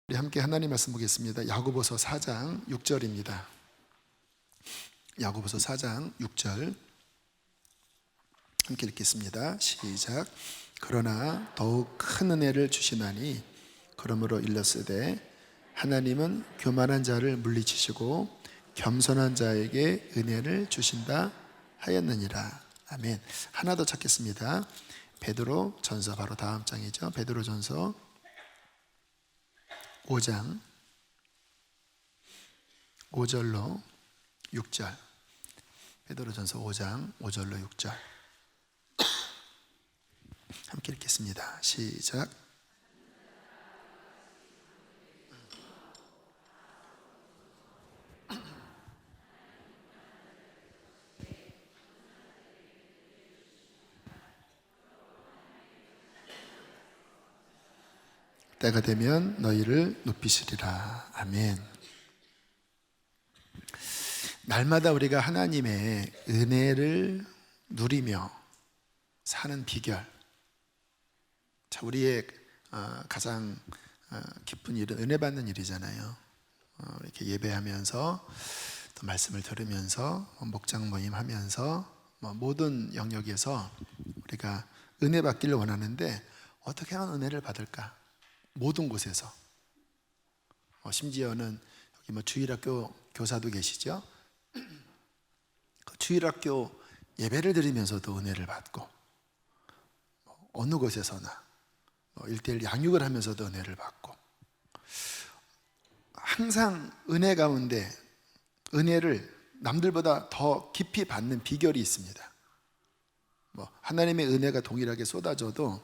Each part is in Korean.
우리 함께 하나님 말씀 보겠습니다. 야고보서 4장 6절입니다. 야고보서 4장 6절 함께 읽겠습니다. 시작. 그러나 더욱 큰 은혜를 주시나니 그러므로 일렀으되 하나님은 교만한 자를 물리치시고 겸손한 자에게 은혜를 주신다 하였느니라. 아멘. 하나 더 찾겠습니다. 베드로 전서, 바로 다음 장이죠. 베드로 전서 5장 5절로 6절. 베드로전서 5장 5절로 6절 함께 읽겠습니다. 시작. 때가 되면 너희를 높이시리라. 아멘. 날마다 우리가 하나님의 은혜를 누리며 사는 비결. 자, 우리의 가장 기쁜 일은 은혜 받는 일이잖아요. 이렇게 예배하면서 또 말씀을 들으면서 목장 모임 하면서 모든 영역에서 우리가 은혜 받기를 원하는데 어떻게 하면 은혜를 받을까? 모든 곳에서. 심지어는 여기 주일학교 교사도 계시죠? 그 주일학교 예배를 드리면서도 은혜를 받고, 어느 곳에서나 1:1 양육을 하면서도 은혜를 받고, 항상 은혜 가운데 은혜를 남들보다 더 깊이 받는 비결이 있습니다. 하나님의 은혜가 동일하게 쏟아져도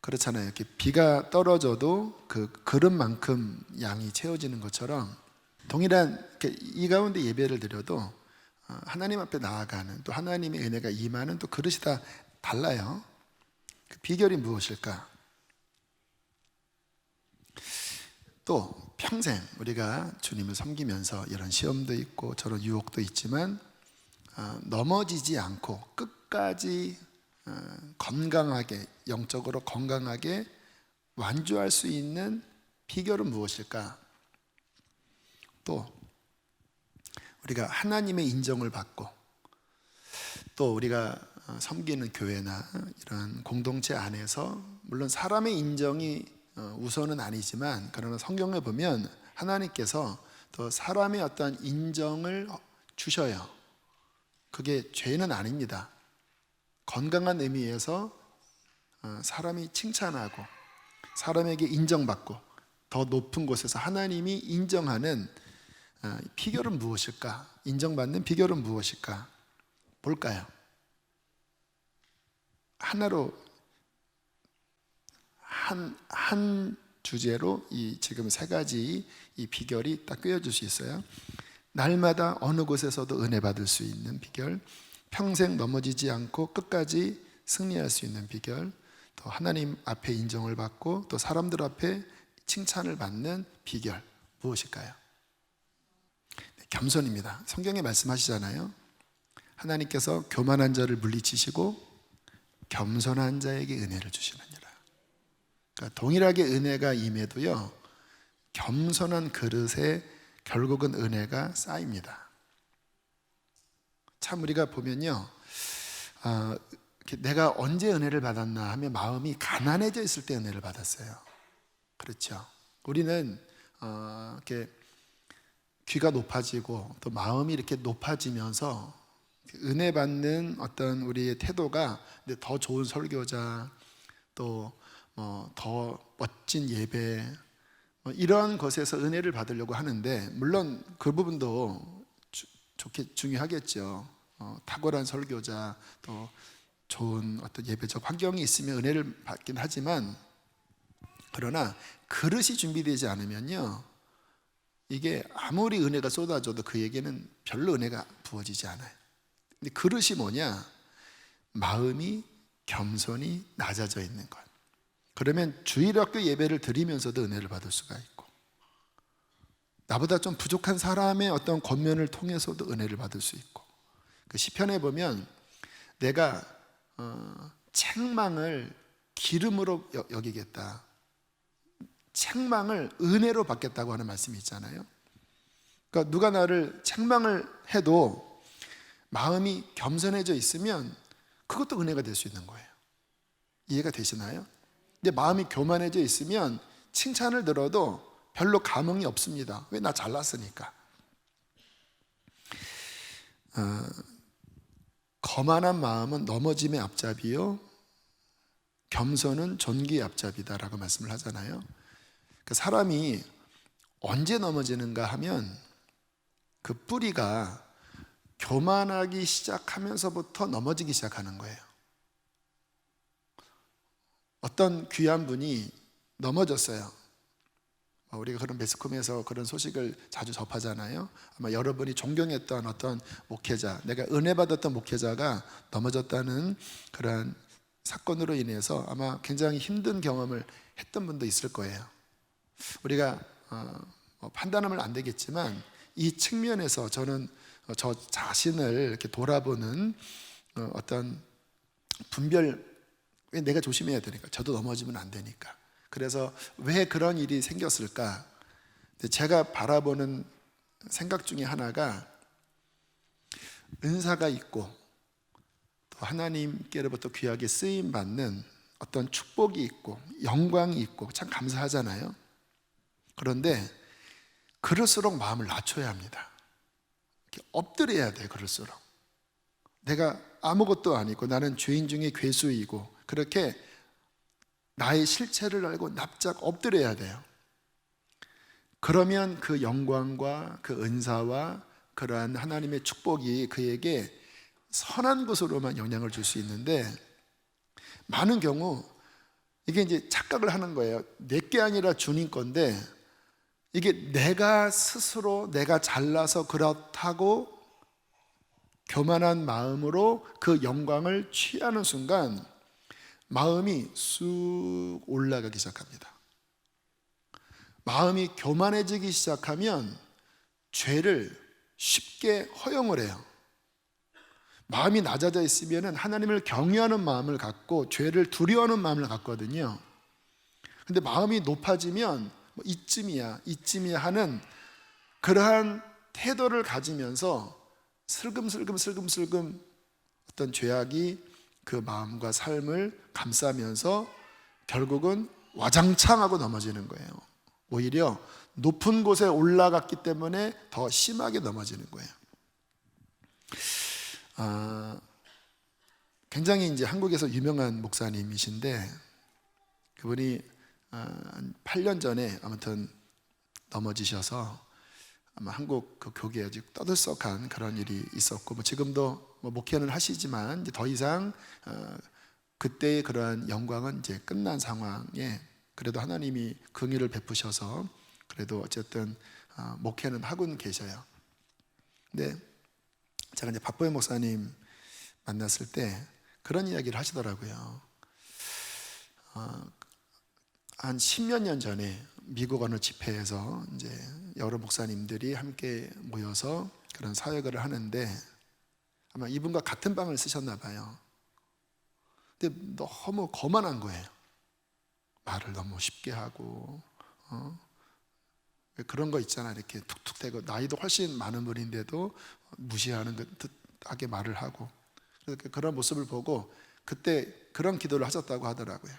그렇잖아요. 이렇게 비가 떨어져도 그 그릇만큼 양이 채워지는 것처럼 동일한 이 가운데 예배를 드려도 하나님 앞에 나아가는, 또 하나님의 은혜가 임하는 또 그릇이 다 달라요. 그 비결이 무엇일까? 또 평생 우리가 주님을 섬기면서 이런 시험도 있고 저런 유혹도 있지만 넘어지지 않고 끝까지 건강하게, 영적으로 건강하게 완주할 수 있는 비결은 무엇일까? 또 우리가 하나님의 인정을 받고, 또 우리가 섬기는 교회나 이런 공동체 안에서 물론 사람의 인정이 우선은 아니지만, 그러나 성경에 보면 하나님께서 또 사람의 어떤 인정을 주셔요. 그게 죄는 아닙니다. 건강한 의미에서 사람이 칭찬하고 사람에게 인정받고 더 높은 곳에서 하나님이 인정하는 비결은 무엇일까? 인정받는 비결은 무엇일까? 볼까요? 하나로 한 주제로 지금 세 가지 이 비결이 딱 꿰어질 수 있어요. 날마다 어느 곳에서도 은혜 받을 수 있는 비결, 평생 넘어지지 않고 끝까지 승리할 수 있는 비결, 또 하나님 앞에 인정을 받고 또 사람들 앞에 칭찬을 받는 비결, 무엇일까요? 겸손입니다. 성경에 말씀하시잖아요. 하나님께서 교만한 자를 물리치시고 겸손한 자에게 은혜를 주시느니라. 그러니까 동일하게 은혜가 임해도요, 겸손한 그릇에 결국은 은혜가 쌓입니다. 참 우리가 보면요, 내가 언제 은혜를 받았나 하면 마음이 가난해져 있을 때 은혜를 받았어요. 그렇죠? 우리는 이렇게 귀가 높아지고 또 마음이 이렇게 높아지면서 은혜 받는 어떤 우리의 태도가 더 좋은 설교자, 또 더 멋진 예배, 이런 것에서 은혜를 받으려고 하는데, 물론 그 부분도 좋게 중요하겠죠. 탁월한 설교자, 또 좋은 어떤 예배적 환경이 있으면 은혜를 받긴 하지만, 그러나 그릇이 준비되지 않으면요, 이게 아무리 은혜가 쏟아져도 그에게는 별로 은혜가 부어지지 않아요. 근데 그릇이 뭐냐? 마음이 겸손히 낮아져 있는 것. 그러면 주일학교 예배를 드리면서도 은혜를 받을 수가 있고, 나보다 좀 부족한 사람의 어떤 권면을 통해서도 은혜를 받을 수 있고, 그 시편에 보면 내가 책망을 기름으로 여기겠다. 책망을 은혜로 받겠다고 하는 말씀이 있잖아요. 그러니까 누가 나를 책망을 해도 마음이 겸손해져 있으면 그것도 은혜가 될 수 있는 거예요. 이해가 되시나요? 근데 마음이 교만해져 있으면 칭찬을 들어도 별로 감흥이 없습니다. 왜? 나 잘났으니까. 거만한 마음은 넘어짐의 앞잡이요, 겸손은 존귀의 앞잡이다라고 말씀을 하잖아요. 그 사람이 언제 넘어지는가 하면 그 뿌리가 교만하기 시작하면서부터 넘어지기 시작하는 거예요. 어떤 귀한 분이 넘어졌어요. 우리가 그런 매스컴에서 그런 소식을 자주 접하잖아요. 아마 여러분이 존경했던 어떤 목회자, 내가 은혜 받았던 목회자가 넘어졌다는 그런 사건으로 인해서 아마 굉장히 힘든 경험을 했던 분도 있을 거예요. 우리가 판단하면 안 되겠지만 이 측면에서 저는 저 자신을 이렇게 돌아보는 어떤 분별, 왜 내가 조심해야 되니까, 저도 넘어지면 안 되니까. 그래서 왜 그런 일이 생겼을까? 제가 바라보는 생각 중에 하나가, 은사가 있고 또 하나님께로부터 귀하게 쓰임 받는 어떤 축복이 있고 영광이 있고 참 감사하잖아요. 그런데 그럴수록 마음을 낮춰야 합니다. 이렇게 엎드려야 돼요. 그럴수록 내가 아무것도 아니고 나는 죄인 중에 괴수이고, 그렇게 나의 실체를 알고 납작 엎드려야 돼요. 그러면 그 영광과 그 은사와 그러한 하나님의 축복이 그에게 선한 것으로만 영향을 줄 수 있는데, 많은 경우 이게 이제 착각을 하는 거예요. 내게 아니라 주님 건데, 이게 내가 스스로 내가 잘나서 그렇다고 교만한 마음으로 그 영광을 취하는 순간 마음이 쑥 올라가기 시작합니다. 마음이 교만해지기 시작하면 죄를 쉽게 허용을 해요. 마음이 낮아져 있으면 하나님을 경외하는 마음을 갖고 죄를 두려워하는 마음을 갖거든요. 근데 마음이 높아지면 이쯤이야 하는 그러한 태도를 가지면서 슬금슬금 어떤 죄악이 그 마음과 삶을 감싸면서 결국은 와장창하고 넘어지는 거예요. 오히려 높은 곳에 올라갔기 때문에 더 심하게 넘어지는 거예요. 굉장히 이제 한국에서 유명한 목사님이신데, 그분이 한 8년 전에 아무튼 넘어지셔서 아마 한국 그 교계에 아주 떠들썩한 그런 일이 있었고, 지금도 목회는 하시지만 이제 더 이상 그때의 그러한 영광은 이제 끝난 상황에, 그래도 하나님이 긍휼을 베푸셔서 그래도 어쨌든 목회는 하고는 계셔요. 근데 제가 이제 박보현 목사님 만났을 때 그런 이야기를 하시더라고요. 한 10몇 년 전에 미국 어느 집회에서 이제 여러 목사님들이 함께 모여서 그런 사역을 하는데, 아마 이분과 같은 방을 쓰셨나 봐요. 근데 너무 거만한 거예요. 말을 너무 쉽게 하고, 그런 거 있잖아, 이렇게 툭툭 대고, 나이도 훨씬 많은 분인데도 무시하는 듯하게 말을 하고, 그래서 그런 모습을 보고 그때 그런 기도를 하셨다고 하더라고요.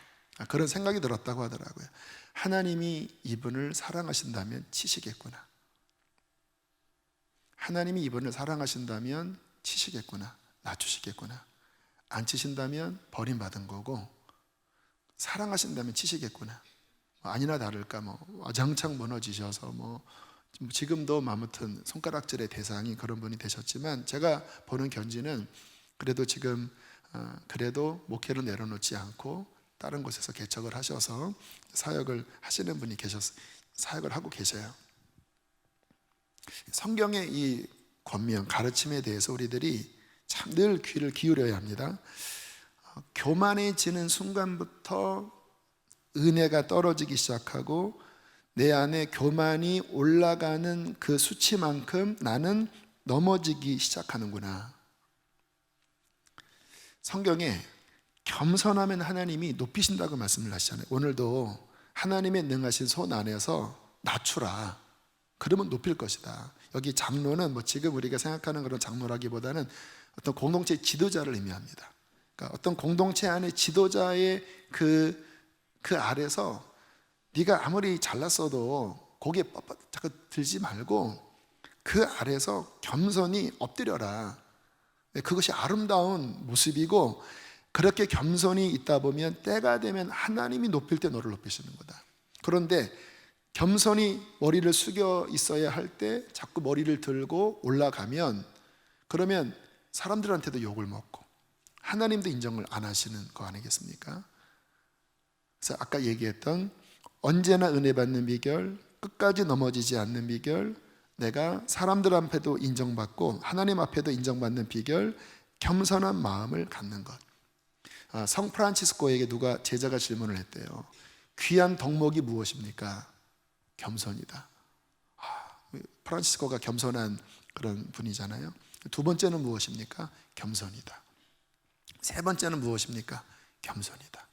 그런 생각이 들었다고 하더라고요. 하나님이 이분을 사랑하신다면 치시겠구나. 하나님이 이분을 사랑하신다면 치시겠구나, 낮추시겠구나. 안 치신다면 버림받은 거고, 사랑하신다면 치시겠구나. 아니나 다를까 와장창 무너지셔서 지금도 아무튼 손가락질의 대상이 그런 분이 되셨지만, 제가 보는 견지는 그래도 지금 그래도 목회를 내려놓지 않고 다른 곳에서 개척을 하셔서 사역을 하시는 분이 사역을 하고 계셔요. 성경의 이 권면, 가르침에 대해서 우리들이 참 늘 귀를 기울여야 합니다. 교만해지는 순간부터 은혜가 떨어지기 시작하고, 내 안에 교만이 올라가는 그 수치만큼 나는 넘어지기 시작하는구나. 성경에 겸손하면 하나님이 높이신다고 말씀을 하시잖아요. 오늘도 하나님의 능하신 손 안에서 낮추라. 그러면 높일 것이다. 여기 장로는 뭐 지금 우리가 생각하는 그런 장로라기보다는 어떤 공동체 지도자를 의미합니다. 그러니까 어떤 공동체 안에 지도자의 그 아래서 네가 아무리 잘났어도 고개 뻣뻣 자꾸 들지 말고 그 아래서 겸손히 엎드려라. 그것이 아름다운 모습이고, 그렇게 겸손히 있다 보면 때가 되면 하나님이 높일 때 너를 높이시는 거다. 그런데 겸손히 머리를 숙여 있어야 할 때 자꾸 머리를 들고 올라가면, 그러면 사람들한테도 욕을 먹고 하나님도 인정을 안 하시는 거 아니겠습니까? 그래서 아까 얘기했던 언제나 은혜 받는 비결, 끝까지 넘어지지 않는 비결, 내가 사람들 앞에도 인정받고 하나님 앞에도 인정받는 비결, 겸손한 마음을 갖는 것. 성 프란치스코에게 누가 제자가 질문을 했대요. 귀한 덕목이 무엇입니까? 겸손이다. 프란치스코가 겸손한 그런 분이잖아요. 두 번째는 무엇입니까? 겸손이다. 세 번째는 무엇입니까? 겸손이다.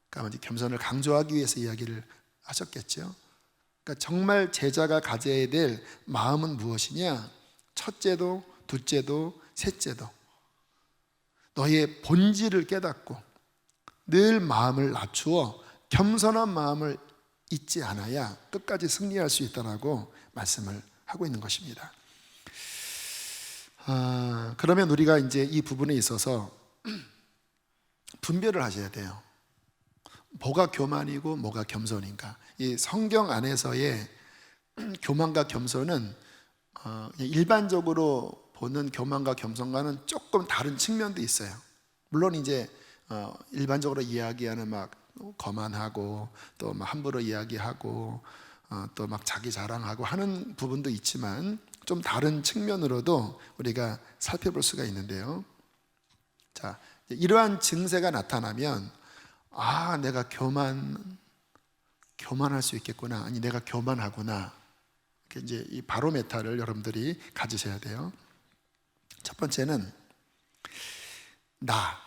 그러니까 겸손을 강조하기 위해서 이야기를 하셨겠죠. 그러니까 정말 제자가 가져야 될 마음은 무엇이냐? 첫째도 둘째도 셋째도 너의 본질을 깨닫고 늘 마음을 낮추어 겸손한 마음을 잊지 않아야 끝까지 승리할 수 있다고 말씀을 하고 있는 것입니다. 그러면 우리가 이제 이 부분에 있어서 분별을 하셔야 돼요. 뭐가 교만이고 뭐가 겸손인가. 이 성경 안에서의 교만과 겸손은 일반적으로 보는 교만과 겸손과는 조금 다른 측면도 있어요. 물론 이제 일반적으로 이야기하는 막 거만하고 또 막 함부로 이야기하고 또 막 자기 자랑하고 하는 부분도 있지만 좀 다른 측면으로도 우리가 살펴볼 수가 있는데요. 자, 이러한 증세가 나타나면 내가 교만할 수 있겠구나. 아니, 내가 교만하구나. 이제 이 바로메타를 여러분들이 가지셔야 돼요. 첫 번째는 나.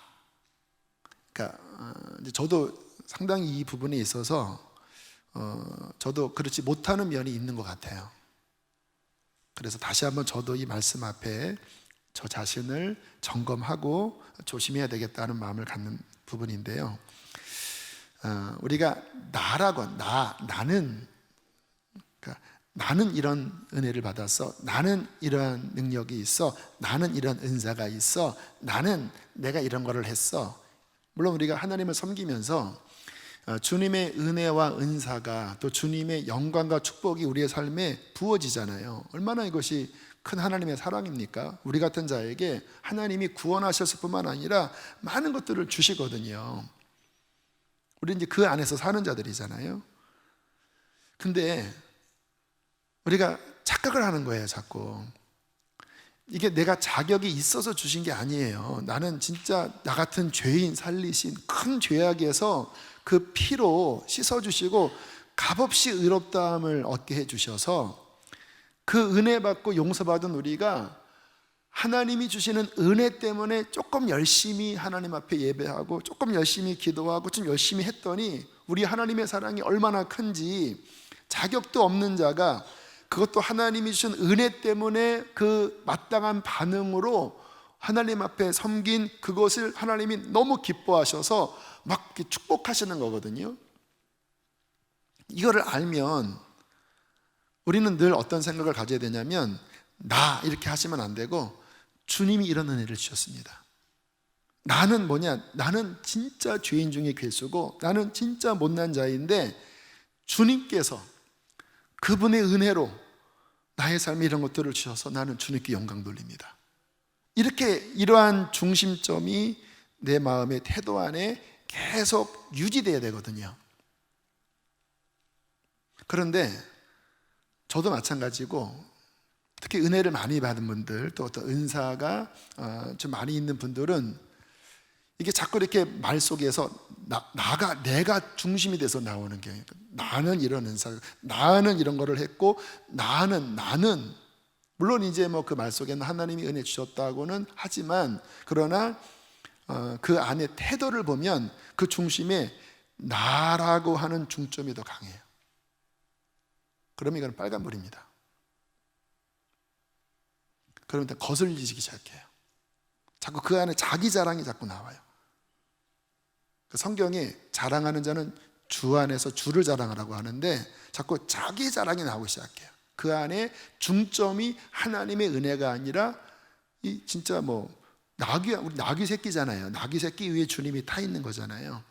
그러니까 저도 상당히 이 부분에 있어서 저도 그렇지 못하는 면이 있는 것 같아요. 그래서 다시 한번 저도 이 말씀 앞에 저 자신을 점검하고 조심해야 되겠다는 마음을 갖는 부분인데요. 우리가 나는 그러니까 나는 이런 은혜를 받았어, 나는 이런 능력이 있어, 나는 이런 은사가 있어, 나는 내가 이런 거를 했어. 물론 우리가 하나님을 섬기면서 주님의 은혜와 은사가 또 주님의 영광과 축복이 우리의 삶에 부어지잖아요. 얼마나 이것이 큰 하나님의 사랑입니까? 우리 같은 자에게 하나님이 구원하셨을 뿐만 아니라 많은 것들을 주시거든요. 우리 이제 그 안에서 사는 자들이잖아요. 근데 우리가 착각을 하는 거예요, 자꾸. 이게 내가 자격이 있어서 주신 게 아니에요. 나는 진짜 나 같은 죄인 살리신 큰 죄악에서 그 피로 씻어주시고 값없이 의롭다함을 얻게 해주셔서 그 은혜 받고 용서받은 우리가 하나님이 주시는 은혜 때문에 조금 열심히 하나님 앞에 예배하고 조금 열심히 기도하고 좀 열심히 했더니 우리 하나님의 사랑이 얼마나 큰지, 자격도 없는 자가 그것도 하나님이 주신 은혜 때문에 그 마땅한 반응으로 하나님 앞에 섬긴 그것을 하나님이 너무 기뻐하셔서 막 축복하시는 거거든요. 이거를 알면 우리는 늘 어떤 생각을 가져야 되냐면, 나 이렇게 하시면 안 되고 주님이 이런 은혜를 주셨습니다. 나는 뭐냐? 나는 진짜 죄인 중에 괴수고 나는 진짜 못난 자인데 주님께서 그분의 은혜로 나의 삶에 이런 것들을 주셔서 나는 주님께 영광 돌립니다. 이러한 중심점이 내 마음의 태도 안에 계속 유지돼야 되거든요. 그런데 저도 마찬가지고, 특히 은혜를 많이 받은 분들, 또 어떤 은사가 좀 많이 있는 분들은 이게 자꾸 이렇게 말 속에서 내가 중심이 돼서 나오는 게, 나는 이런 은사, 나는 이런 거를 했고, 나는 물론 이제 뭐 그 말 속에는 하나님이 은혜 주셨다고는 하지만, 그러나 그 안에 태도를 보면 그 중심에 나라고 하는 중점이 더 강해요. 그러면 이건 빨간불입니다. 그러면 거슬리기 시작해요. 자꾸 그 안에 자기 자랑이 자꾸 나와요. 성경에 자랑하는 자는 주 안에서 주를 자랑하라고 하는데 자꾸 자기 자랑이 나오기 시작해요. 그 안에 중점이 하나님의 은혜가 아니라 이 진짜 뭐 우리 나귀 새끼잖아요. 나귀 새끼 위에 주님이 타 있는 거잖아요.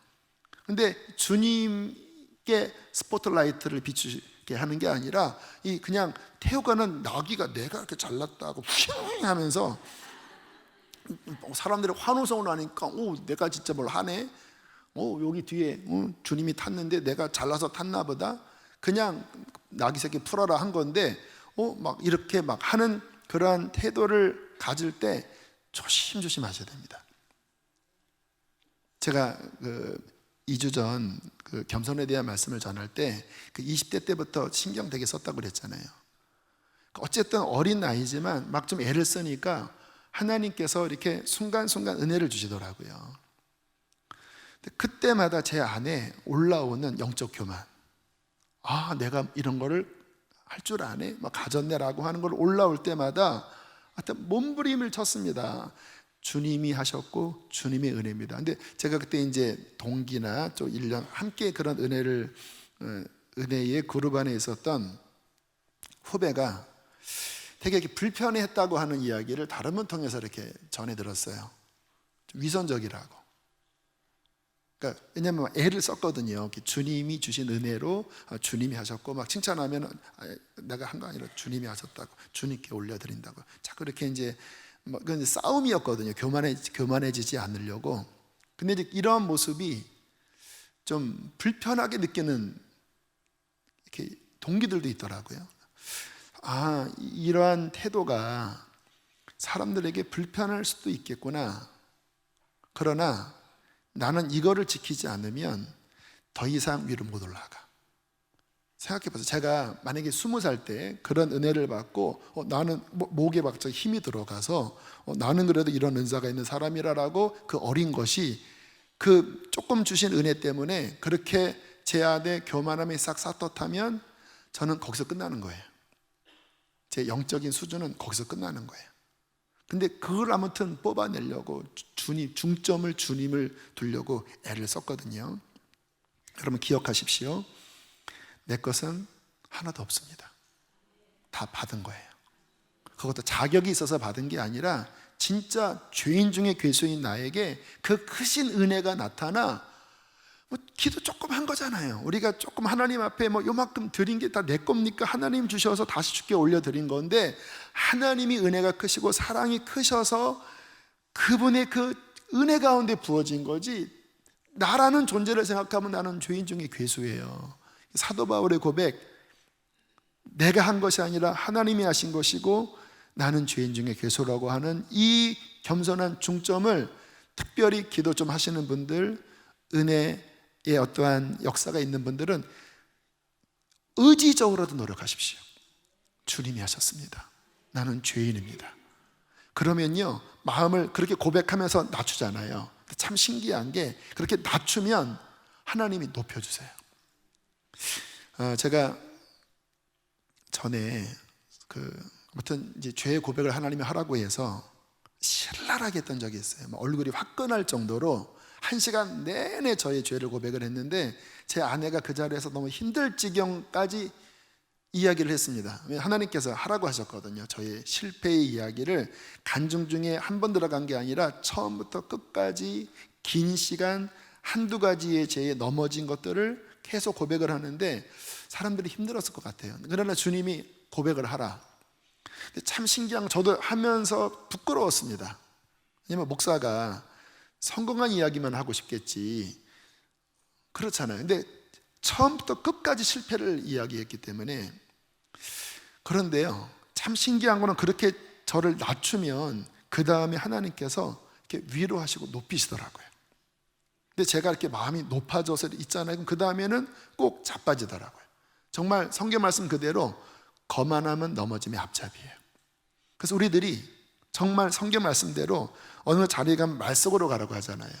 근데 주님께 스포트라이트를 비추게 하는 게 아니라 이 그냥 태워가는 나귀가 내가 이렇게 잘났다고 휘 하면서 사람들이 환호성을 하니까 내가 진짜 뭘 하네. 여기 뒤에 주님이 탔는데 내가 잘나서 탔나 보다. 그냥 나귀 새끼 풀어라 한 건데 막 이렇게 막 하는 그러한 태도를 가질 때 조심조심 하셔야 됩니다. 제가 2주 전 겸손에 대한 말씀을 전할 때 20대 때부터 신경 되게 썼다고 그랬잖아요. 어쨌든 어린 나이지만 막 좀 애를 쓰니까 하나님께서 이렇게 순간순간 은혜를 주시더라고요. 그때마다 제 안에 올라오는 영적 교만, 내가 이런 거를 할 줄 아네? 막 가졌네라고 하는 걸 올라올 때마다 하여튼 몸부림을 쳤습니다. 주님이 하셨고 주님의 은혜입니다. 근데 제가 그때 이제 동기나 또 1년 함께 그런 은혜의 그룹 안에 있었던 후배가 되게 이렇게 불편해했다고 하는 이야기를 다른 분 통해서 이렇게 전해 들었어요. 좀 위선적이라고. 그러니까 왜냐하면 애를 썼거든요. 주님이 주신 은혜로 주님이 하셨고 막 칭찬하면 내가 한 거 아니라 주님이 하셨다고 주님께 올려드린다고 자꾸 이렇게 이제 그건 싸움이었거든요. 교만해지지 않으려고. 근데 이제 이러한 모습이 좀 불편하게 느끼는 이렇게 동기들도 있더라고요. 이러한 태도가 사람들에게 불편할 수도 있겠구나. 그러나 나는 이거를 지키지 않으면 더 이상 위로 못 올라가. 생각해 보세요. 제가 만약에 20살 때 그런 은혜를 받고 나는 목에 갑자기 힘이 들어가서 나는 그래도 이런 은사가 있는 사람이라고 그 어린 것이 그 조금 주신 은혜 때문에 그렇게 제 안에 교만함이 싹 싹텄다면 저는 거기서 끝나는 거예요. 제 영적인 수준은 거기서 끝나는 거예요. 근데 그걸 아무튼 뽑아내려고 중점을 주님을 두려고 애를 썼거든요. 여러분 기억하십시오. 내 것은 하나도 없습니다. 다 받은 거예요. 그것도 자격이 있어서 받은 게 아니라 진짜 죄인 중에 괴수인 나에게 그 크신 은혜가 나타나 기도 조금 한 거잖아요. 우리가 조금 하나님 앞에 요만큼 드린 게 다 내 겁니까? 하나님 주셔서 다시 주께 올려드린 건데 하나님이 은혜가 크시고 사랑이 크셔서 그분의 그 은혜 가운데 부어진 거지 나라는 존재를 생각하면 나는 죄인 중에 괴수예요. 사도 바울의 고백, 내가 한 것이 아니라 하나님이 하신 것이고 나는 죄인 중에 괴수라고 하는 이 겸손한 중점을 특별히 기도 좀 하시는 분들, 은혜의 어떠한 역사가 있는 분들은 의지적으로도 노력하십시오. 주님이 하셨습니다. 나는 죄인입니다. 그러면요 마음을 그렇게 고백하면서 낮추잖아요. 참 신기한 게 그렇게 낮추면 하나님이 높여주세요. 제가 전에 아무튼 이제 죄의 고백을 하나님이 하라고 해서 신랄하게 했던 적이 있어요. 얼굴이 화끈할 정도로 1시간 내내 저의 죄를 고백을 했는데 제 아내가 그 자리에서 너무 힘들 지경까지 이야기를 했습니다. 하나님께서 하라고 하셨거든요. 저의 실패의 이야기를 간증 중에 한 번 들어간 게 아니라 처음부터 끝까지 긴 시간 한두 가지의 죄에 넘어진 것들을 계속 고백을 하는데 사람들이 힘들었을 것 같아요. 그러나 주님이 고백을 하라. 근데 참 신기한 건 저도 하면서 부끄러웠습니다. 왜냐면 목사가 성공한 이야기만 하고 싶겠지 그렇잖아요. 근데 처음부터 끝까지 실패를 이야기했기 때문에. 그런데요 참 신기한 거는 그렇게 저를 낮추면 그 다음에 하나님께서 이렇게 위로하시고 높이시더라고요. 근데 제가 이렇게 마음이 높아져서 있잖아요. 그럼 그 다음에는 꼭 자빠지더라고요. 정말 성경 말씀 그대로 거만하면 넘어짐의 앞잡이에요. 그래서 우리들이 정말 성경 말씀대로 어느 자리에 가면 말 속으로 가라고 하잖아요.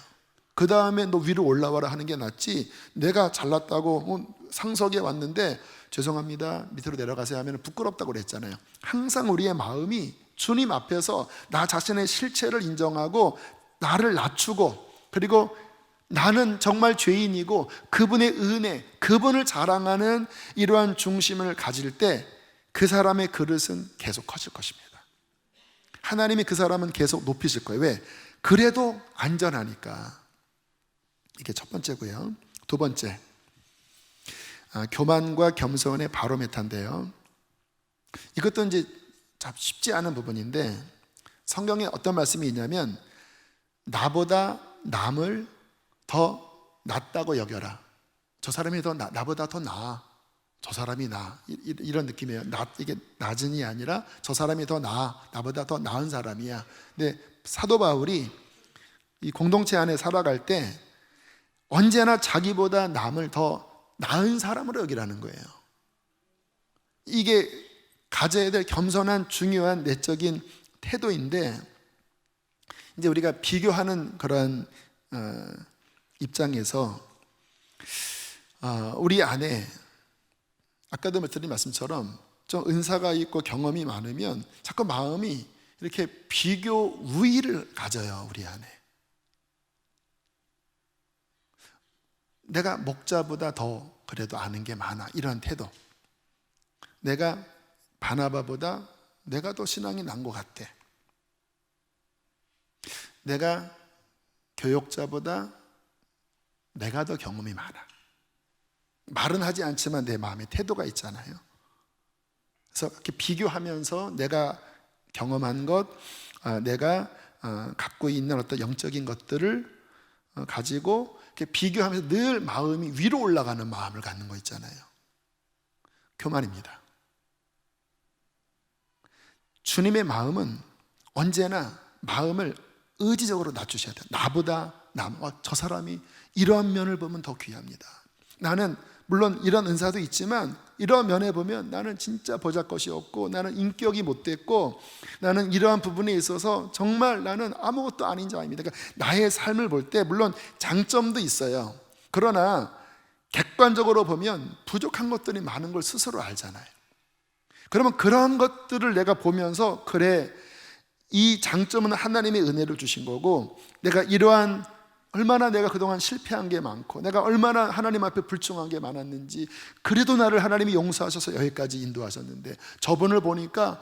그 다음에 너 위로 올라와라 하는 게 낫지, 내가 잘났다고 상석에 왔는데 죄송합니다 밑으로 내려가세요 하면 부끄럽다고 그랬잖아요. 항상 우리의 마음이 주님 앞에서 나 자신의 실체를 인정하고 나를 낮추고, 그리고 나는 정말 죄인이고 그분의 은혜, 그분을 자랑하는 이러한 중심을 가질 때 그 사람의 그릇은 계속 커질 것입니다. 하나님이 그 사람은 계속 높이실 거예요. 왜? 그래도 안전하니까. 이게 첫 번째고요. 두 번째, 교만과 겸손의 바로메타인데요. 이것도 이제 참 쉽지 않은 부분인데, 성경에 어떤 말씀이 있냐면 나보다 남을 더 낫다고 여겨라. 저 사람이 나보다 더 나아. 저 사람이 나아. 이런 느낌이에요. 이게 낮은이 아니라 저 사람이 더 나아. 나보다 더 나은 사람이야. 근데 사도 바울이 이 공동체 안에 살아갈 때 언제나 자기보다 남을 더 나은 사람으로 여기라는 거예요. 이게 가져야 될 겸손한 중요한 내적인 태도인데, 이제 우리가 비교하는 그런 입장에서 우리 안에 아까도 드린 말씀처럼 좀 은사가 있고 경험이 많으면 자꾸 마음이 이렇게 비교 우위를 가져요. 우리 안에 내가 목자보다 더 그래도 아는 게 많아, 이런 태도. 내가 바나바보다 내가 더 신앙이 난 것 같아. 내가 교역자보다 내가 더 경험이 많아. 말은 하지 않지만 내 마음에 태도가 있잖아요. 그래서 이렇게 비교하면서 내가 경험한 것, 내가 갖고 있는 어떤 영적인 것들을 가지고 이렇게 비교하면서 늘 마음이 위로 올라가는 마음을 갖는 거 있잖아요. 교만입니다. 주님의 마음은 언제나 마음을 의지적으로 낮추셔야 돼요. 나보다 저 사람이 이런 면을 보면 더 귀합니다. 나는 물론 이런 은사도 있지만 이런 면에 보면 나는 진짜 보잘것이 없고, 나는 인격이 못됐고, 나는 이러한 부분에 있어서 정말 나는 아무것도 아닌 자입니다. 그러니까 나의 삶을 볼 때 물론 장점도 있어요. 그러나 객관적으로 보면 부족한 것들이 많은 걸 스스로 알잖아요. 그러면 그런 것들을 내가 보면서, 그래, 이 장점은 하나님의 은혜를 주신 거고, 내가 이러한 얼마나 내가 그동안 실패한 게 많고 내가 얼마나 하나님 앞에 불충한 게 많았는지, 그래도 나를 하나님이 용서하셔서 여기까지 인도하셨는데 저분을 보니까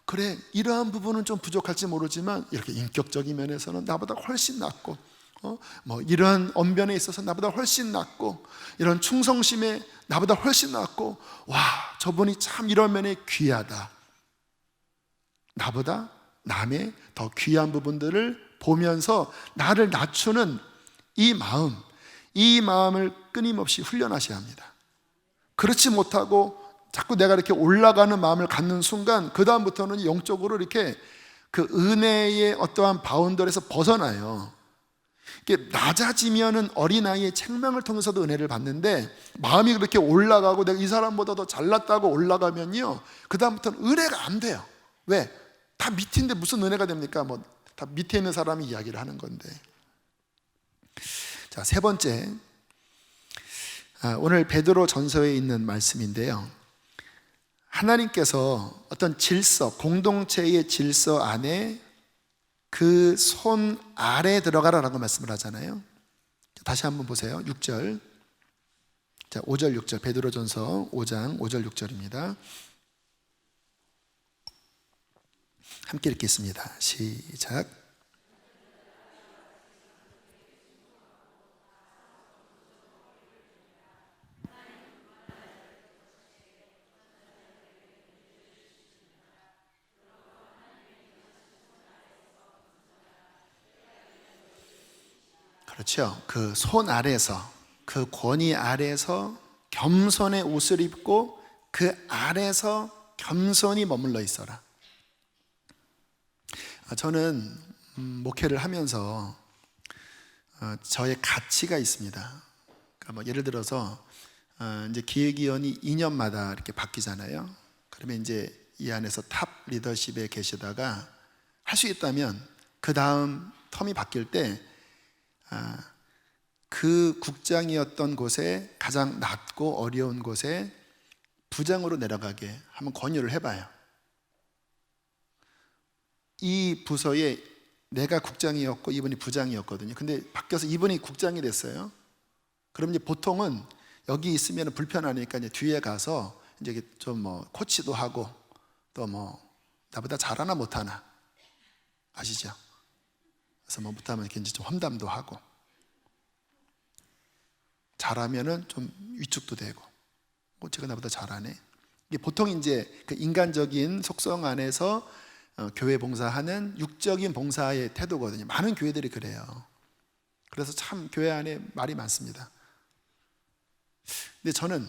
그래, 이러한 부분은 좀 부족할지 모르지만 이렇게 인격적인 면에서는 나보다 훨씬 낫고, 이런 언변에 있어서 나보다 훨씬 낫고, 이런 충성심에 나보다 훨씬 낫고, 와, 저분이 참 이런 면에 귀하다. 나보다 남의 더 귀한 부분들을 보면서 나를 낮추는 이 마음을 끊임없이 훈련하셔야 합니다. 그렇지 못하고 자꾸 내가 이렇게 올라가는 마음을 갖는 순간 그 다음부터는 영적으로 이렇게 그 은혜의 어떠한 바운더리에서 벗어나요. 이게 낮아지면은 어린아이의 책망을 통해서도 은혜를 받는데, 마음이 그렇게 올라가고 내가 이 사람보다 더 잘났다고 올라가면요, 그 다음부터는 은혜가 안 돼요. 왜? 다 밑인데 무슨 은혜가 됩니까? 다 밑에 있는 사람이 이야기를 하는 건데. 자, 세 번째, 오늘 베드로 전서에 있는 말씀인데요, 하나님께서 어떤 질서, 공동체의 질서 안에 그 손 아래 들어가라라고 말씀을 하잖아요. 다시 한번 보세요. 6절. 자, 5절 6절, 베드로 전서 5장 5절 6절입니다. 함께 읽겠습니다. 시작. 그렇죠. 그 손 아래서, 그 권위 아래서 겸손의 옷을 입고 그 아래서 겸손히 머물러 있어라. 저는 목회를 하면서 저의 가치가 있습니다. 그러니까 예를 들어서 이제 기획위원이 2년마다 이렇게 바뀌잖아요. 그러면 이제 이 안에서 탑 리더십에 계시다가 할 수 있다면 그 다음 텀이 바뀔 때 그 국장이었던 곳에 가장 낮고 어려운 곳에 부장으로 내려가게 한번 권유를 해봐요. 이 부서에 내가 국장이었고 이분이 부장이었거든요. 근데 바뀌어서 이분이 국장이 됐어요. 그럼 이제 보통은 여기 있으면 불편하니까 이제 뒤에 가서 이제 좀 뭐 코치도 하고 또 뭐 나보다 잘하나 못하나 아시죠? 그래서 뭐 못하면 이렇게 이제 좀 험담도 하고 잘하면은 좀 위축도 되고 뭐 제가 나보다 잘하네. 이게 보통 이제 그 인간적인 속성 안에서 교회 봉사하는 육적인 봉사의 태도거든요. 많은 교회들이 그래요. 그래서 참 교회 안에 말이 많습니다. 근데 저는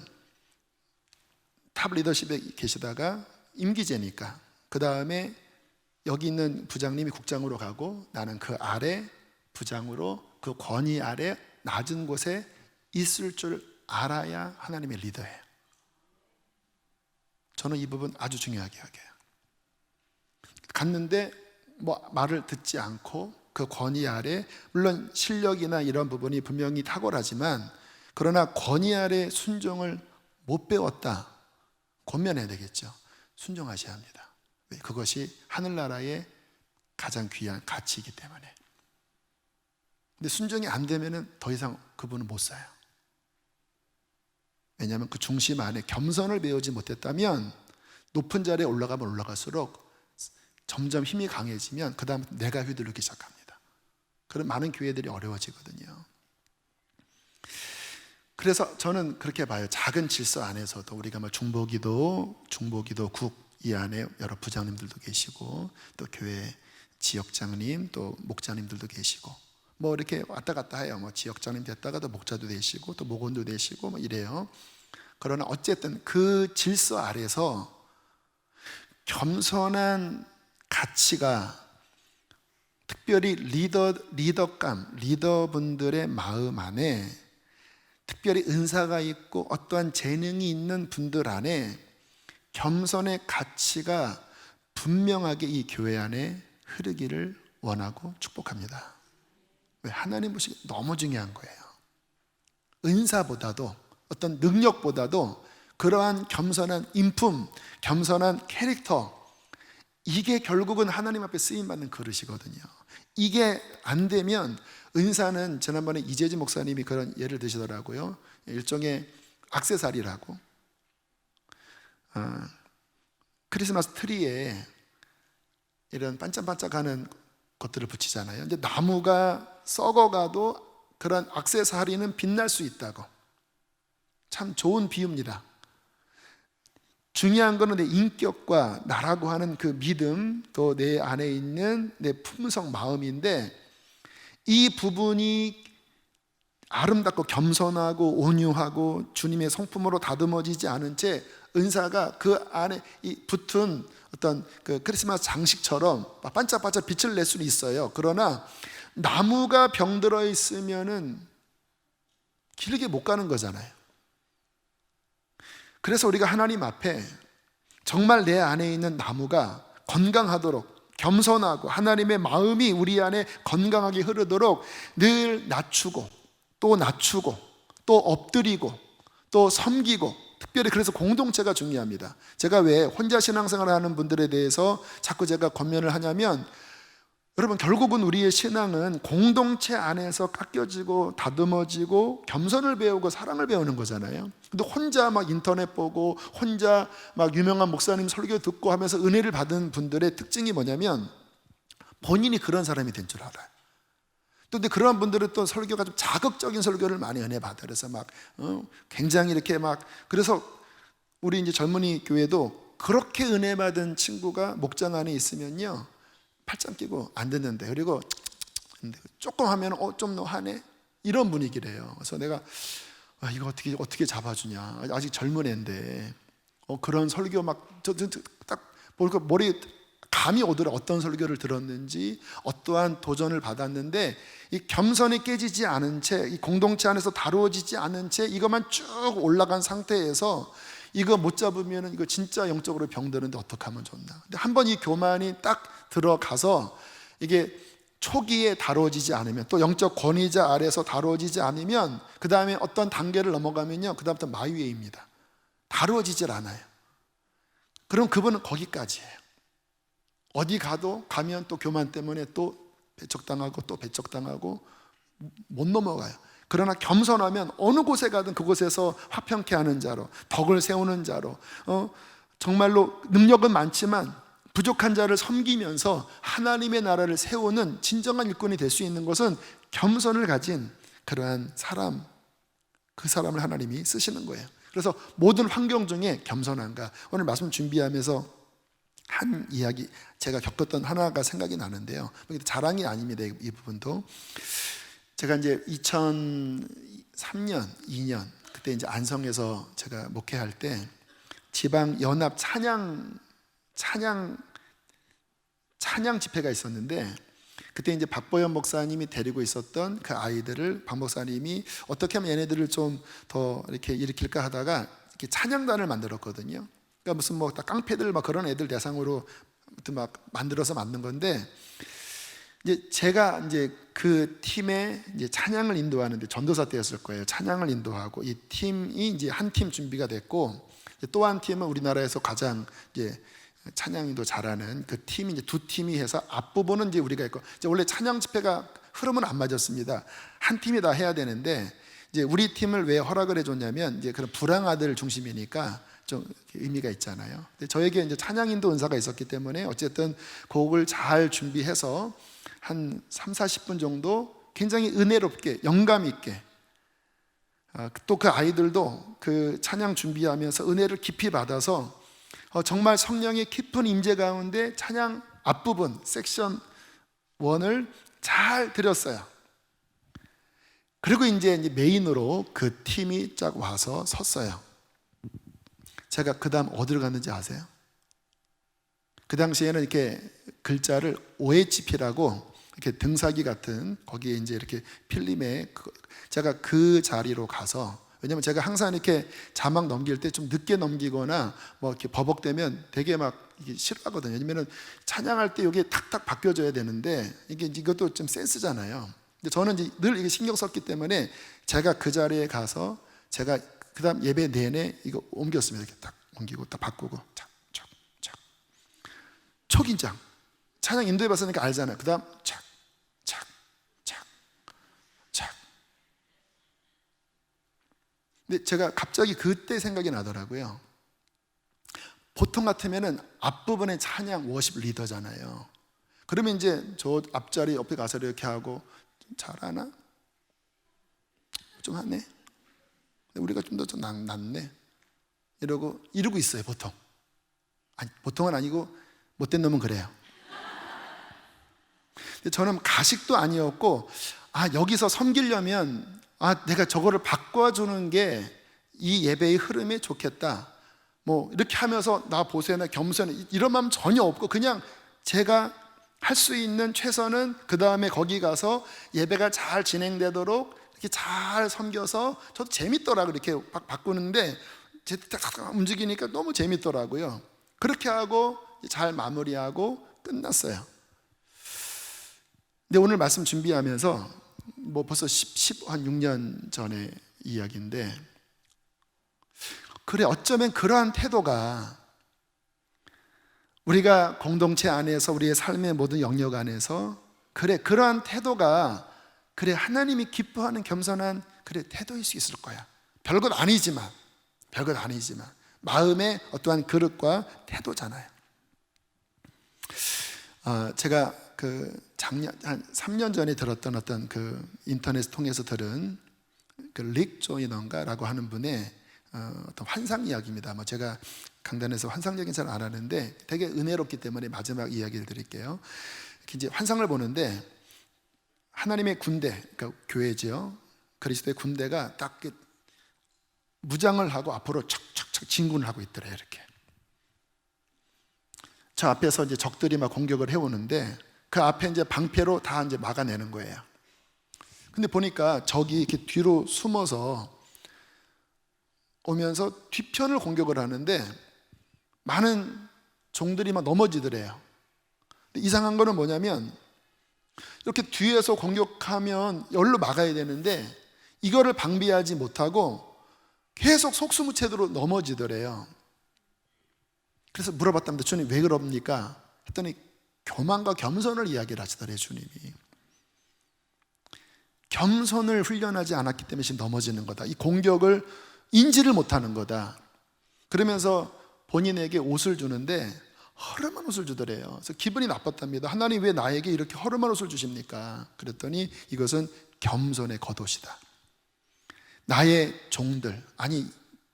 탑 리더십에 계시다가 임기제니까 그 다음에 여기 있는 부장님이 국장으로 가고 나는 그 아래 부장으로 그 권위 아래 낮은 곳에 있을 줄 알아야 하나님의 리더예요. 저는 이 부분 아주 중요하게 여겨요. 갔는데 뭐 말을 듣지 않고 그 권위 아래, 물론 실력이나 이런 부분이 분명히 탁월하지만 그러나 권위 아래 순종을 못 배웠다, 권면해야 되겠죠. 순종하셔야 합니다. 그것이 하늘나라의 가장 귀한 가치이기 때문에. 근데 순종이 안 되면은 더 이상 그분은 못 사요. 왜냐하면 그 중심 안에 겸손을 배우지 못했다면 높은 자리에 올라가면 올라갈수록 점점 힘이 강해지면 그 다음 내가 휘둘르기 시작합니다. 그런 많은 교회들이 어려워지거든요. 그래서 저는 그렇게 봐요. 작은 질서 안에서도 우리가 뭐 중보기도 국 이 안에 여러 부장님들도 계시고 또 교회 지역장님 또 목자님들도 계시고 뭐 이렇게 왔다 갔다 해요. 뭐 지역장님 됐다가도 목자도 되시고 또 목원도 되시고 뭐 이래요. 그러나 어쨌든 그 질서 아래서 겸손한 가치가 특별히 리더분들의 마음 안에 특별히 은사가 있고 어떠한 재능이 있는 분들 안에 겸손의 가치가 분명하게 이 교회 안에 흐르기를 원하고 축복합니다. 왜? 하나님 보시기에 너무 중요한 거예요. 은사보다도 어떤 능력보다도 그러한 겸손한 인품, 겸손한 캐릭터, 이게 결국은 하나님 앞에 쓰임받는 그릇이거든요. 이게 안 되면 은사는 지난번에 이재진 목사님이 그런 예를 드시더라고요. 일종의 액세서리라고. 크리스마스 트리에 이런 반짝반짝하는 것들을 붙이잖아요. 근데 나무가 썩어가도 그런 액세서리는 빛날 수 있다고. 참 좋은 비유입니다. 중요한 거는 내 인격과 나라고 하는 그 믿음, 또 내 안에 있는 내 품성, 마음인데 이 부분이 아름답고 겸손하고 온유하고 주님의 성품으로 다듬어지지 않은 채 은사가 그 안에 붙은 어떤 그 크리스마스 장식처럼 반짝반짝 빛을 낼 수는 있어요. 그러나 나무가 병들어 있으면은 길게 못 가는 거잖아요. 그래서 우리가 하나님 앞에 정말 내 안에 있는 나무가 건강하도록 겸손하고 하나님의 마음이 우리 안에 건강하게 흐르도록 늘 낮추고 또 엎드리고 또 섬기고, 특별히 그래서 공동체가 중요합니다. 제가 왜 혼자 신앙생활을 하는 분들에 대해서 자꾸 제가 권면을 하냐면, 여러분 결국은 우리의 신앙은 공동체 안에서 깎여지고 다듬어지고 겸손을 배우고 사랑을 배우는 거잖아요. 근데 혼자 막 인터넷 보고 혼자 막 유명한 목사님 설교 듣고 하면서 은혜를 받은 분들의 특징이 뭐냐면 본인이 그런 사람이 된 줄 알아요. 근데 그런 분들은 또 설교가 좀 자극적인 설교를 많이 은혜 받아요. 그래서 막 굉장히 이렇게 막, 그래서 우리 이제 젊은이 교회도 그렇게 은혜 받은 친구가 목장 안에 있으면요 팔짱 끼고 안 듣는데, 그리고 조금 하면 좀 더 하네 이런 분위기래요. 그래서 내가 이거 어떻게 잡아주냐, 아직 젊은 애인데 그런 설교 막 딱 보니까 머리 감이 오더라. 어떤 설교를 들었는지, 어떠한 도전을 받았는데 이 겸손이 깨지지 않은 채, 이 공동체 안에서 다루어지지 않은 채 이것만 쭉 올라간 상태에서 이거 못 잡으면 이거 진짜 영적으로 병드는데 어떻게 하면 좋나. 근데 한번 이 교만이 딱 들어가서 이게 초기에 다뤄지지 않으면, 또 영적 권위자 아래에서 다뤄지지 않으면 그 다음에 어떤 단계를 넘어가면요, 그 다음부터 마위에입니다. 다뤄지질 않아요. 그럼 그분은 거기까지예요. 어디 가면 또 교만 때문에 또 배척당하고 또 배척당하고 못 넘어가요. 그러나 겸손하면 어느 곳에 가든 그곳에서 화평케 하는 자로, 덕을 세우는 자로, 정말로 능력은 많지만 부족한 자를 섬기면서 하나님의 나라를 세우는 진정한 일꾼이 될 수 있는 것은 겸손을 가진 그러한 사람, 그 사람을 하나님이 쓰시는 거예요. 그래서 모든 환경 중에 겸손한가, 오늘 말씀 준비하면서 한 이야기, 제가 겪었던 하나가 생각이 나는데요, 자랑이 아닙니다. 이 부분도 제가 이제 2003년, 2년 그때 이제 안성에서 제가 목회할 때 지방 연합 찬양 집회가 있었는데, 그때 이제 박보현 목사님이 데리고 있었던 그 아이들을 박 목사님이 어떻게 하면 얘네들을 좀 더 이렇게 일으킬까 하다가 이렇게 찬양단을 만들었거든요. 그러니까 무슨 뭐 다 깡패들 막 그런 애들 대상으로 막 만들어서 만든 건데, 이제 제가 이제 그 팀에 이제 찬양을 인도하는데, 전도사 때였을 거예요. 찬양을 인도하고 이 팀이 이제 한 팀 준비가 됐고, 또 한 팀은 우리나라에서 가장 이제 찬양도 잘하는 그 팀이 이제 두 팀이 해서 앞부분은 이제 우리가 있고, 이제 원래 찬양 집회가 흐름은 안 맞았습니다. 한 팀이 다 해야 되는데, 이제 우리 팀을 왜 허락을 해줬냐면, 이제 그런 불황아들 중심이니까 좀 의미가 있잖아요. 근데 저에게 이제 찬양인도 은사가 있었기 때문에 어쨌든 곡을 잘 준비해서 한 3, 40분 정도 굉장히 은혜롭게 영감 있게, 또 그 아이들도 그 찬양 준비하면서 은혜를 깊이 받아서 정말 성령의 깊은 임재 가운데 찬양 앞부분 섹션 1을 잘 드렸어요. 그리고 이제 메인으로 그 팀이 쫙 와서 섰어요. 제가 그 다음 어디로 갔는지 아세요? 그 당시에는 이렇게 글자를 OHP라고 이렇게 등사기 같은 거기에 이제 이렇게 필름에, 제가 그 자리로 가서, 왜냐면 제가 항상 이렇게 자막 넘길 때 좀 늦게 넘기거나 뭐 이렇게 버벅대면 되게 막 이게 싫어하거든요. 왜냐면은 찬양할 때 여기 탁탁 바뀌어져야 되는데, 이것도 좀 센스잖아요. 근데 저는 이제 늘 이게 신경 썼기 때문에 제가 그 자리에 가서 제가 그 다음 예배 내내 이거 옮겼습니다. 이렇게 딱 옮기고 딱 바꾸고 착 초긴장. 찬양 인도해 봤으니까 알잖아요. 그 다음 착. 근데 제가 갑자기 그때 생각이 나더라고요. 보통 같으면은 앞부분에 찬양 워십 리더잖아요. 그러면 이제 저 앞자리 옆에 가서 이렇게 하고, 좀 잘하나? 좀 하네? 우리가 좀 더 낫네? 이러고 있어요, 보통. 아니, 보통은 아니고 못된 놈은 그래요. 근데 저는 가식도 아니었고, 여기서 섬기려면 내가 저거를 바꿔주는 게 이 예배의 흐름에 좋겠다, 뭐 이렇게 하면서 나 보세요나 겸손해 이런 마음 전혀 없고, 그냥 제가 할 수 있는 최선은 그 다음에 거기 가서 예배가 잘 진행되도록 이렇게 잘 섬겨서, 저도 재밌더라고요. 이렇게 바꾸는데 딱 움직이니까 너무 재밌더라고요. 그렇게 하고 잘 마무리하고 끝났어요. 근데 오늘 말씀 준비하면서 뭐 벌써 한 6년 전의 이야기인데, 그래, 어쩌면 그러한 태도가 우리가 공동체 안에서 우리의 삶의 모든 영역 안에서, 그러한 태도가 하나님이 기뻐하는 겸손한 태도일 수 있을 거야. 별것 아니지만 마음의 어떠한 그릇과 태도잖아요. 제가 작년 한 3년 전에 들었던 어떤 인터넷 통해서 들은 릭 조이너인가라고 하는 분의 어떤 환상 이야기입니다. 뭐 제가 강단에서 환상 얘기는 잘 안 하는데 되게 은혜롭기 때문에 마지막 이야기를 드릴게요. 이제 환상을 보는데 하나님의 군대, 그러니까 교회죠. 그리스도의 군대가 딱 무장을 하고 앞으로 척척척 진군을 하고 있더래요. 이렇게. 저 앞에서 이제 적들이 막 공격을 해오는데 그 앞에 이제 방패로 다 이제 막아내는 거예요. 근데 보니까 적이 이렇게 뒤로 숨어서 오면서 뒤편을 공격을 하는데 많은 종들이 막 넘어지더래요. 근데 이상한 거는 뭐냐면 이렇게 뒤에서 공격하면 열로 막아야 되는데 이거를 방비하지 못하고 계속 속수무책으로 넘어지더래요. 그래서 물어봤답니다. 주님 왜 그럽니까? 했더니 교만과 겸손을 이야기를 하시더래요. 주님이 겸손을 훈련하지 않았기 때문에 지금 넘어지는 거다. 이 공격을 인지를 못하는 거다. 그러면서 본인에게 옷을 주는데 허름한 옷을 주더래요. 그래서 기분이 나빴답니다. 하나님 왜 나에게 이렇게 허름한 옷을 주십니까? 그랬더니 이것은 겸손의 겉옷이다. 나의 종들, 아니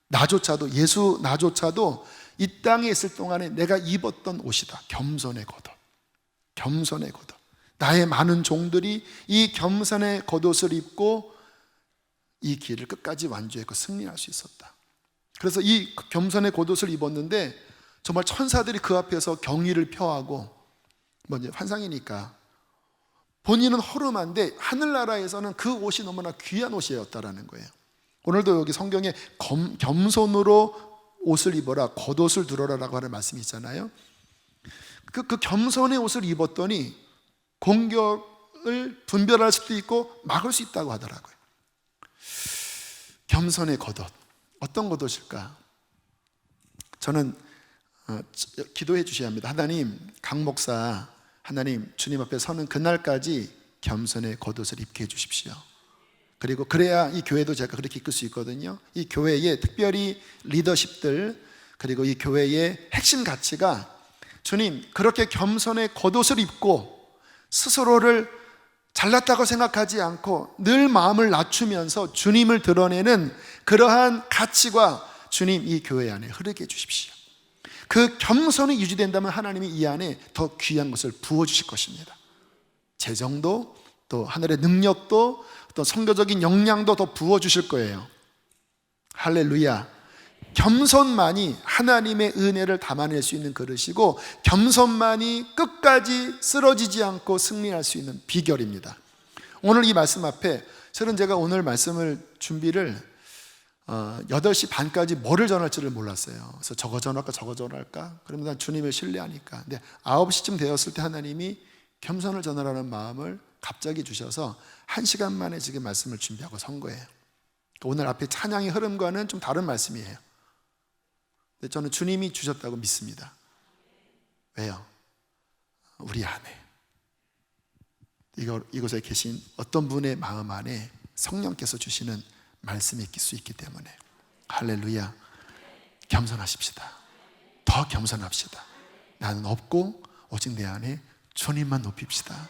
나조차도, 예수 나조차도 이 땅에 있을 동안에 내가 입었던 옷이다. 겸손의 겉옷. 겸손의 겉옷. 나의 많은 종들이 이 겸손의 겉옷을 입고 이 길을 끝까지 완주했고 승리할 수 있었다. 그래서 이 겸손의 겉옷을 입었는데 정말 천사들이 그 앞에서 경의를 표하고, 먼저 환상이니까 본인은 허름한데 하늘나라에서는 그 옷이 너무나 귀한 옷이었다라는 거예요. 오늘도 여기 성경에 겸손으로 옷을 입어라, 겉옷을 두르라라고 하는 말씀이 있잖아요. 그 겸손의 옷을 입었더니 공격을 분별할 수도 있고 막을 수 있다고 하더라고요. 겸손의 겉옷, 어떤 겉옷일까? 저는 기도해 주셔야 합니다. 하나님, 강 목사, 하나님 주님 앞에 서는 그날까지 겸손의 겉옷을 입게 해 주십시오. 그리고 그래야 이 교회도 제가 그렇게 이끌 수 있거든요. 이 교회의 특별히 리더십들, 그리고 이 교회의 핵심 가치가 주님 그렇게 겸손의 겉옷을 입고 스스로를 잘났다고 생각하지 않고 늘 마음을 낮추면서 주님을 드러내는 그러한 가치가 주님 이 교회 안에 흐르게 해 주십시오. 그 겸손이 유지된다면 하나님이 이 안에 더 귀한 것을 부어주실 것입니다. 재정도, 또 하늘의 능력도, 또 선교적인 역량도 더 부어주실 거예요. 할렐루야. 겸손만이 하나님의 은혜를 담아낼 수 있는 그릇이고, 겸손만이 끝까지 쓰러지지 않고 승리할 수 있는 비결입니다. 오늘 이 말씀 앞에 실은 제가 오늘 말씀을 준비를 8시 반까지 뭐를 전할지를 몰랐어요. 그래서 저거 전할까 저거 전할까, 그러면 난 주님을 신뢰하니까. 근데 9시쯤 되었을 때 하나님이 겸손을 전하라는 마음을 갑자기 주셔서 1시간 만에 지금 말씀을 준비하고 선 거예요. 오늘 앞에 찬양의 흐름과는 좀 다른 말씀이에요. 근데 저는 주님이 주셨다고 믿습니다. 왜요? 우리 안에 이곳에 계신 어떤 분의 마음 안에 성령께서 주시는 말씀이 있을 수 있기 때문에. 할렐루야. 겸손하십시다. 더 겸손합시다. 나는 없고 오직 내 안에 주님만 높입시다.